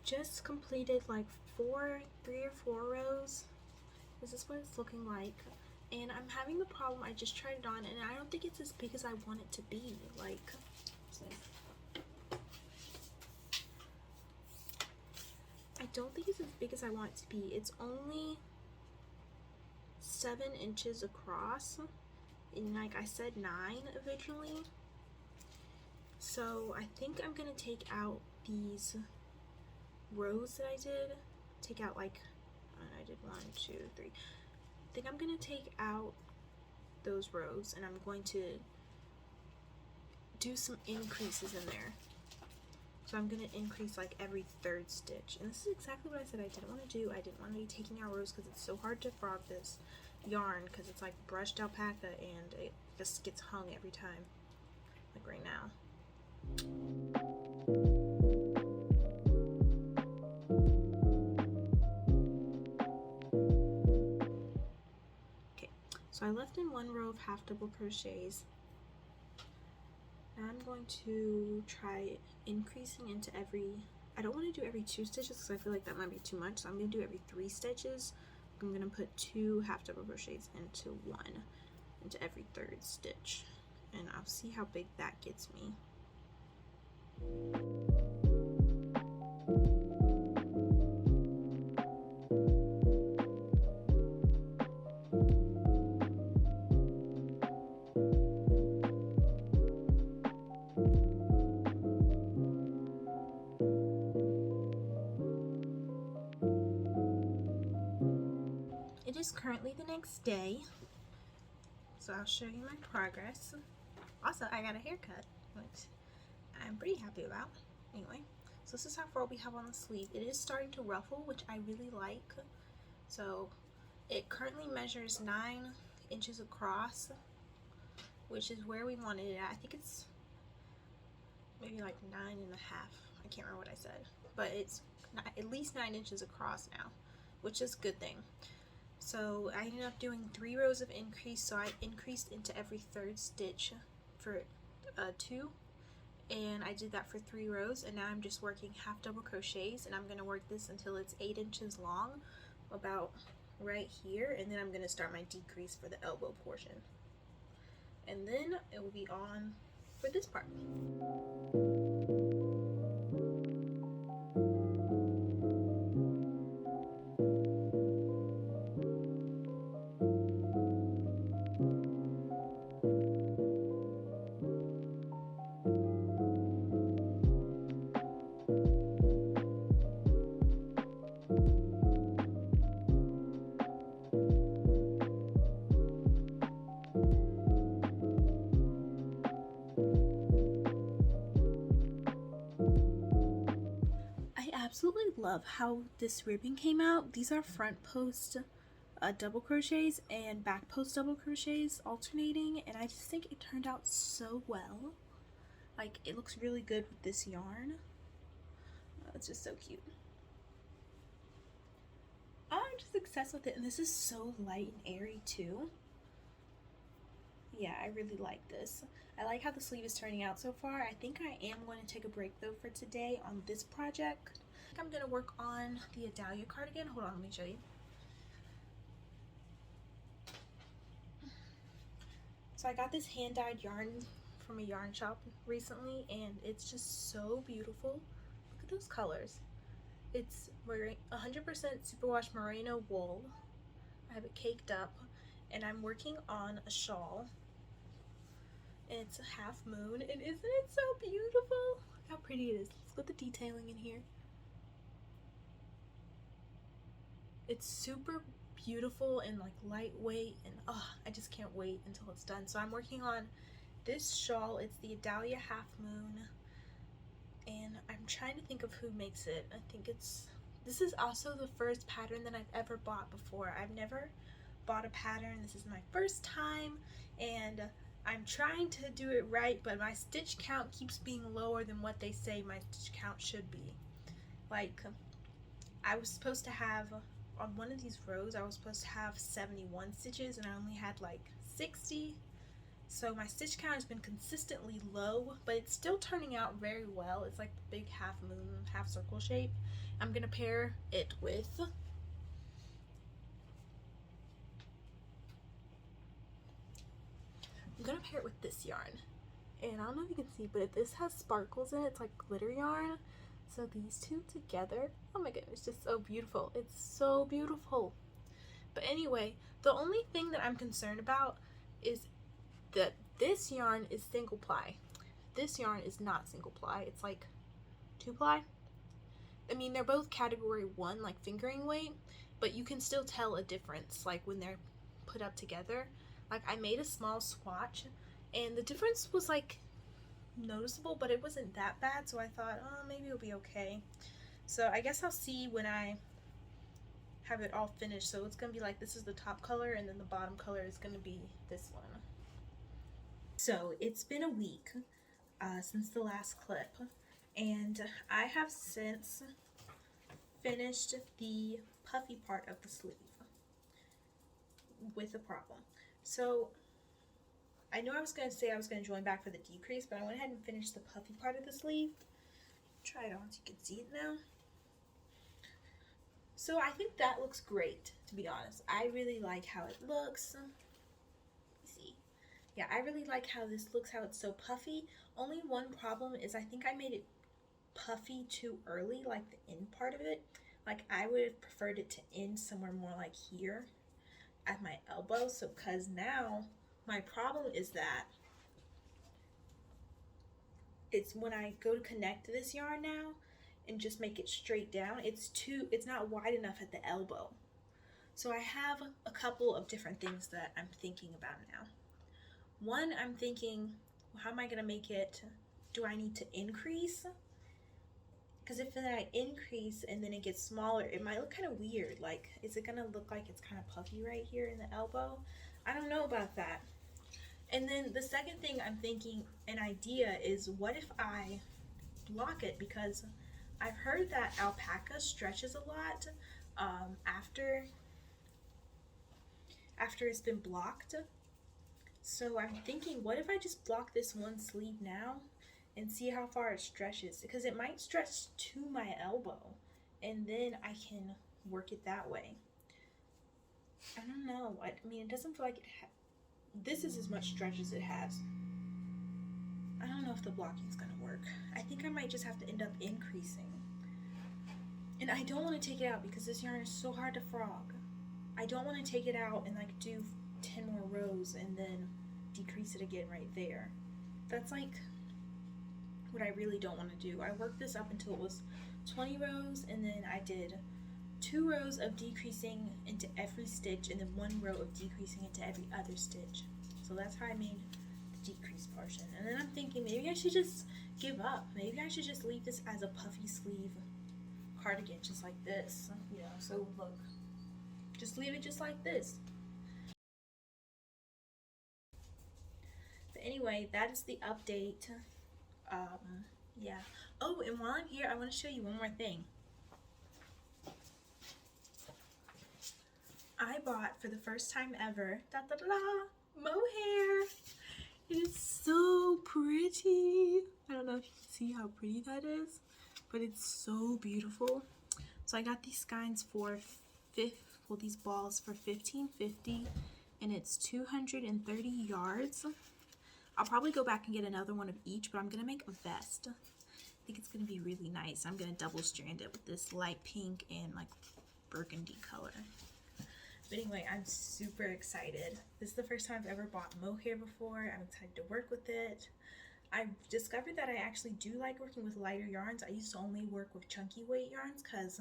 just completed like 3 or 4 rows. This is what it's looking like. And I'm having the problem, I just tried it on and I don't think it's as big as I want it to be. Like, I don't think it's as big as I want it to be. It's only 7 inches across, and like I said 9 originally. So I think I'm gonna take out these rows that I did. Take out like, I did 1, 2, 3. I think I'm gonna take out those rows and I'm going to do some increases in there. So I'm gonna increase like every 3rd stitch. And this is exactly what I said I didn't want to do. I didn't want to be taking out rows because it's so hard to frog this yarn because it's like brushed alpaca and it just gets hung every time. Like right now. Okay, so I left in 1 row of half double crochets. Now I'm going to try increasing into every, I don't want to do every 2 stitches because I feel like that might be too much, so I'm going to do every 3 stitches. I'm going to put 2 half double crochets into 1 into every 3rd stitch, and I'll see how big that gets me. It is currently the next day, so I'll show you my progress. Also, I got a haircut, which I'm pretty happy about. Anyway, so this is how far we have on the sleeve. It is starting to ruffle, which I really like. So it currently measures 9 inches across, which is where we wanted it at. I think it's maybe like 9.5. I can't remember what I said, but it's at least 9 inches across now, which is a good thing. So I ended up doing 3 rows of increase, so I increased into every 3rd stitch for 2, and I did that for 3 rows, and now I'm just working half double crochets, and I'm going to work this until it's 8 inches long, about right here, and then I'm going to start my decrease for the elbow portion, and then it will be on for this part. Absolutely love how this ribbon came out. These are front post double crochets and back post double crochets alternating, and I just think it turned out so well. Like, it looks really good with this yarn. It's just so cute. I'm just obsessed with it, and this is so light and airy too. Yeah, I really like this. I like how the sleeve is turning out so far. I think I am going to take a break though for today on this project. I'm going to work on the Adalia cardigan. Hold on, let me show you. So I got this hand-dyed yarn from a yarn shop recently, and it's just so beautiful. Look at those colors. It's 100% superwash merino wool. I have it caked up, and I'm working on a shawl. And it's a half moon, and isn't it so beautiful? Look how pretty it is. Let's look at the detailing in here. It's super beautiful and like lightweight, and I just can't wait until it's done. So I'm working on this shawl. It's the Adalia half moon, and I'm trying to think of who makes it. I think this is also the first pattern that I've ever bought before. I've never bought a pattern. This is my first time, and I'm trying to do it right, but my stitch count keeps being lower than what they say my stitch count should be. Like, I was supposed to have, on one of these rows, I was supposed to have 71 stitches, and I only had like 60, So my stitch count has been consistently low, but it's still turning out very well. It's like the big half moon, half circle shape. I'm gonna pair it with this yarn. And I don't know if you can see, but this has sparkles in it. It's like glitter yarn. So these two together, oh my goodness, just so beautiful. It's so beautiful. But anyway, the only thing that I'm concerned about is that this yarn is single ply. This yarn is not single ply. It's like 2-ply. I mean, they're both category 1, like fingering weight, but you can still tell a difference, like when they're put up together. Like I made a small swatch and the difference was like noticeable, but it wasn't that bad, so I thought, oh, maybe it'll be okay. So I guess I'll see when I have it all finished. So it's gonna be like, this is the top color and then the bottom color is gonna be this one. So it's been a week since the last clip, and I have since finished the puffy part of the sleeve with a problem. So I know I was going to say I was going to join back for the decrease, but I went ahead and finished the puffy part of the sleeve. Try it on so you can see it now. So I think that looks great, to be honest. I really like how it looks. See. Yeah, I really like how this looks, how it's so puffy. Only one problem is I think I made it puffy too early, like the end part of it. Like I would have preferred it to end somewhere more like here at my elbow. So because now my problem is that it's when I go to connect this yarn now and just make it straight down, it's not wide enough at the elbow. So I have a couple of different things that I'm thinking about now. One, I'm thinking, well, how am I gonna make it, do I need to increase? Because if then I increase and then it gets smaller, it might look kind of weird. Like, is it gonna look like it's kind of puffy right here in the elbow? I don't know about that. And then the second thing I'm thinking, an idea, is what if I block it? Because I've heard that alpaca stretches a lot after it's been blocked. So I'm thinking, what if I just block this one sleeve now and see how far it stretches? Because it might stretch to my elbow and then I can work it that way. I don't know. I mean, it doesn't feel like this is as much stretch as it has. I don't know if the blocking is gonna work. I think I might just have to end up increasing. And I don't want to take it out because this yarn is so hard to frog. I don't want to take it out and like do 10 more rows and then decrease it again right there. That's like what I really don't want to do. I worked this up until it was 20 rows and then I did 2 rows of decreasing into every stitch and then 1 row of decreasing into every other stitch. So that's how I made the decrease portion. And then I'm thinking maybe I should just give up. Maybe I should just leave this as a puffy sleeve cardigan just like this. You know, so look, just leave it just like this. But anyway, that is the update. Yeah. Oh, and while I'm here, I want to show you one more thing. I bought for the first time ever, mohair. It is so pretty. I don't know if you can see how pretty that is, but it's so beautiful. So I got these skeins for these balls for $15.50, and it's 230 yards. I'll probably go back and get another one of each, but I'm gonna make a vest. I think it's gonna be really nice. I'm gonna double strand it with this light pink and like burgundy color. But anyway, I'm super excited. This is the first time I've ever bought mohair before. I'm excited to work with it. I've discovered that I actually do like working with lighter yarns. I used to only work with chunky weight yarns because,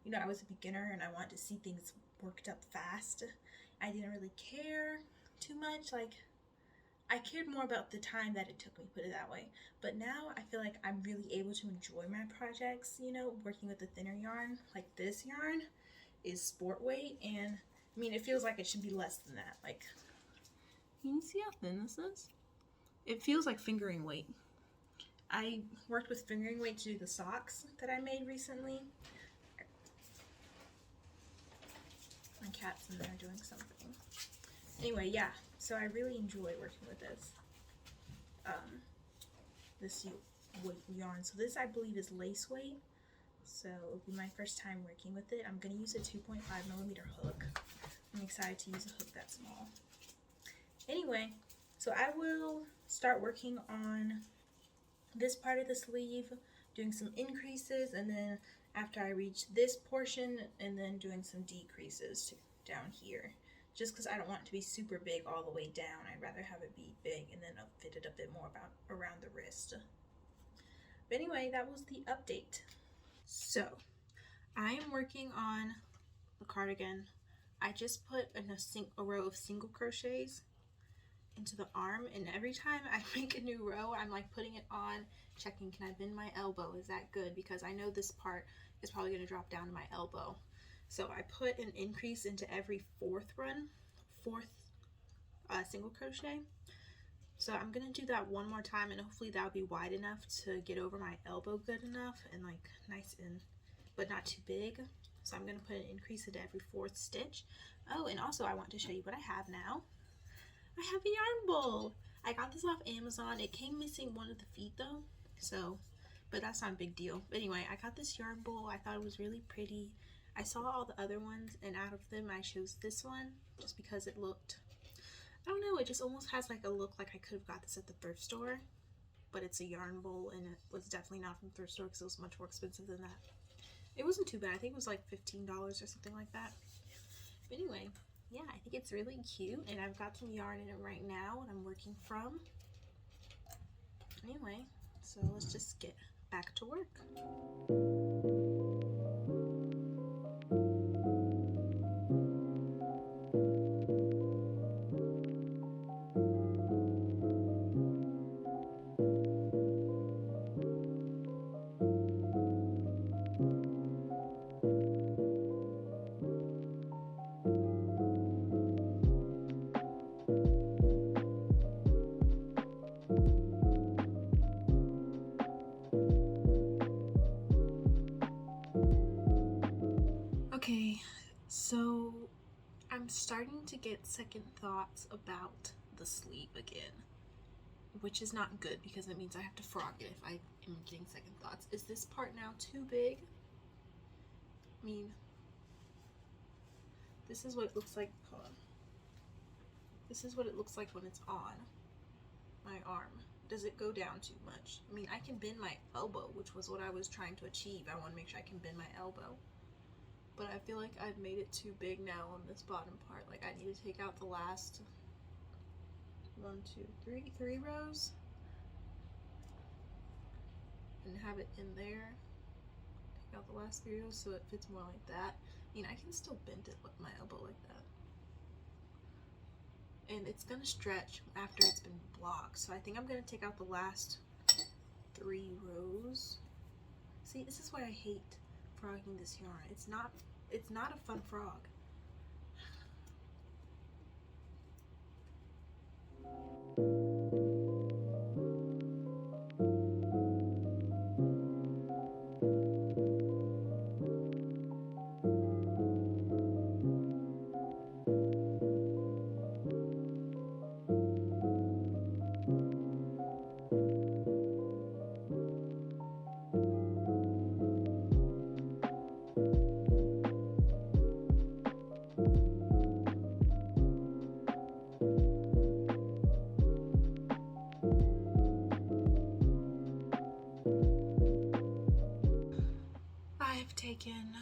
you know, I was a beginner and I wanted to see things worked up fast. I didn't really care too much. Like, I cared more about the time that it took me, put it that way. But now I feel like I'm really able to enjoy my projects, you know, working with the thinner yarn. Like this yarn is sport weight, and I mean, it feels like it should be less than that. Like, you can see how thin this is? It feels like fingering weight. I worked with fingering weight to do the socks that I made recently. My cat's in there doing something. Anyway, yeah, so I really enjoy working with this this weight yarn. So this, I believe, is lace weight, so it'll be my first time working with it. I'm going to use a 2.5mm hook. I'm excited to use a hook that small. Anyway, so I will start working on this part of the sleeve, doing some increases, and then after I reach this portion, and then doing some decreases down here, just because I don't want it to be super big all the way down. I'd rather have it be big and then I'll fit it a bit more around the wrist. But anyway, that was the update. So I am working on the cardigan. I just put in a row of single crochets into the arm, and every time I make a new row, I'm like putting it on, checking, can I bend my elbow? Is that good? Because I know this part is probably going to drop down to my elbow. So I put an increase into every fourth single crochet. So I'm going to do that one more time, and hopefully that'll be wide enough to get over my elbow good enough, and like nice and but not too big. So I'm going to put an increase into every fourth stitch. Oh, and also I want to show you what I have now. I have a yarn bowl. I got this off Amazon. It came missing one of the feet though, so, but that's not a big deal. But anyway, I got this yarn bowl. I thought it was really pretty. I saw all the other ones, and out of them I chose this one just because it looked, I don't know, it just almost has like a look like I could have got this at the thrift store, but it's a yarn bowl, and it was definitely not from the thrift store because it was much more expensive than that. It wasn't too bad. I think it was like $15 or something like that. But anyway, yeah, I think it's really cute, and I've got some yarn in it right now and I'm working from. Anyway, so let's just get back to work. Okay, so I'm starting to get second thoughts about the sleeve again, which is not good because it means I have to frog it if I am getting second thoughts. Is this part now too big? I mean, this is what it looks like. Hold on. This is what it looks like when it's on my arm. Does it go down too much? I mean, I can bend my elbow, which was what I was trying to achieve. I want to make sure I can bend my elbow. But I feel like I've made it too big now on this bottom part. Like I need to take out the last 3 rows and have it in there. Take out the last 3 rows so it fits more like that. I mean, I can still bend it with my elbow like that. And it's gonna stretch after it's been blocked. So I think I'm gonna take out the last 3 rows. See, this is why I hate frogging this yarn. It's not a fun frog. I've taken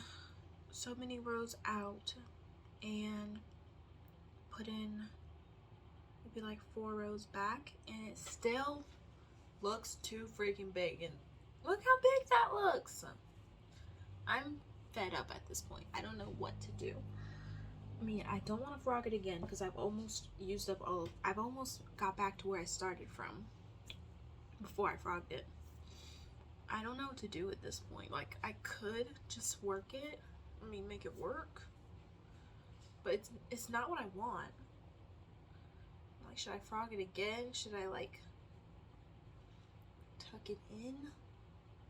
so many rows out and put in maybe like 4 rows back, and it still looks too freaking big. And look how big that looks. I'm fed up at this point. I don't know what to do. I mean, I don't want to frog it again because I've almost used up I've almost got back to where I started from before I frogged it. I don't know what to do at this point. Like, I could just work it. I mean, make it work. But it's not what I want. Like, should I frog it again? Should I, like, tuck it in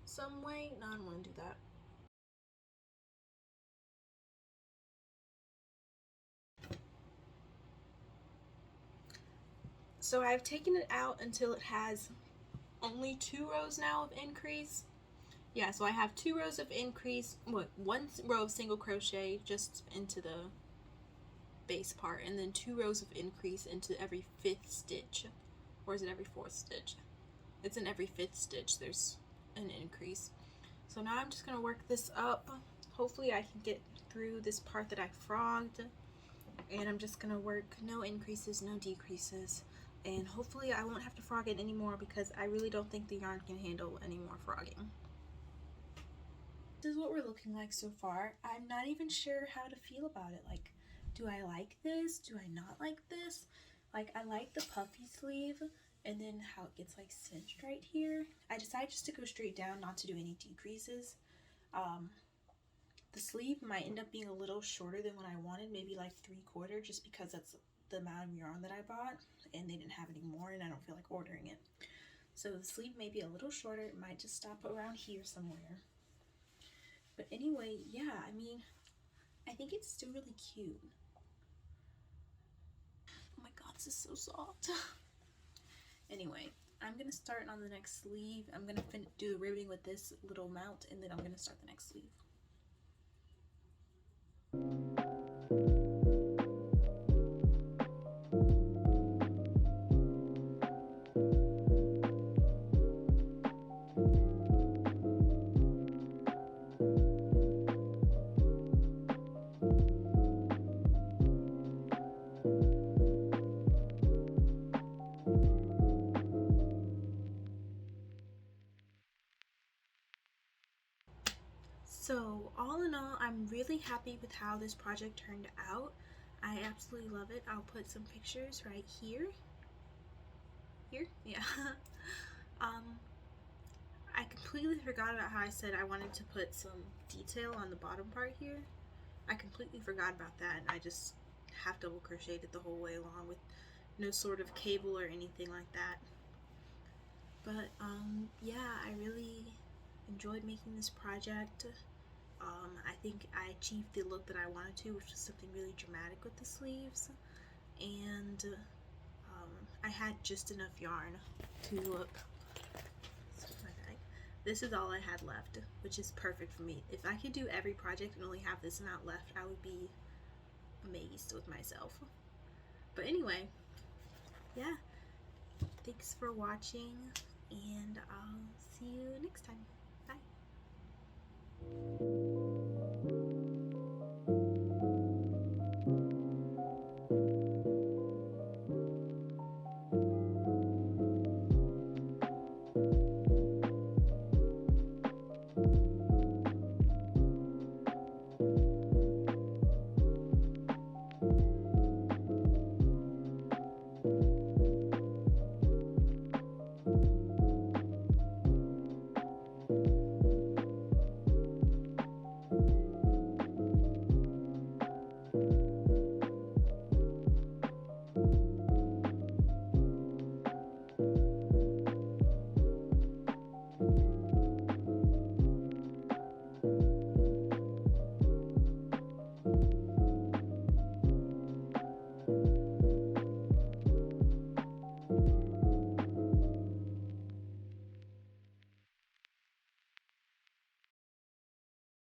some way? No, I don't want to do that. So I've taken it out until it has only 2 rows now of increase. Yeah, so I have 2 rows of increase, one row of single crochet just into the base part, and then 2 rows of increase into every 5th stitch. Or is it every 4th stitch? It's in every 5th stitch there's an increase. So now I'm just going to work this up. Hopefully I can get through this part that I frogged, and I'm just going to work no increases, no decreases, and hopefully I won't have to frog it anymore because I really don't think the yarn can handle any more frogging. This is what we're looking like so far. I'm not even sure how to feel about it. Like, do I like this? Do I not like this? Like, I like the puffy sleeve, and then how it gets like cinched right here. I decided just to go straight down, not to do any decreases. The sleeve might end up being a little shorter than what I wanted, maybe like 3/4, just because that's the amount of yarn that I bought, and they didn't have any more, and I don't feel like ordering it. So the sleeve may be a little shorter. It might just stop around here somewhere. But anyway, yeah, I mean, I think it's still really cute. Oh my god, this is so soft. Anyway, I'm gonna start on the next sleeve. I'm gonna do the ribbing with this little mount, and then I'm gonna start the next sleeve. So all in all, I'm really happy with how this project turned out. I absolutely love it. I'll put some pictures right here. Yeah. I completely forgot about how I said I wanted to put some detail on the bottom part here. I completely forgot about that, and I just half double crocheted the whole way along with no sort of cable or anything like that. But yeah, I really enjoyed making this project. I think I achieved the look that I wanted to, which was something really dramatic with the sleeves, and I had just enough yarn to look. This is all I had left, which is perfect for me. If I could do every project and only have this amount left, I would be amazed with myself. But anyway, yeah, thanks for watching, and I'll see you next time. Bye.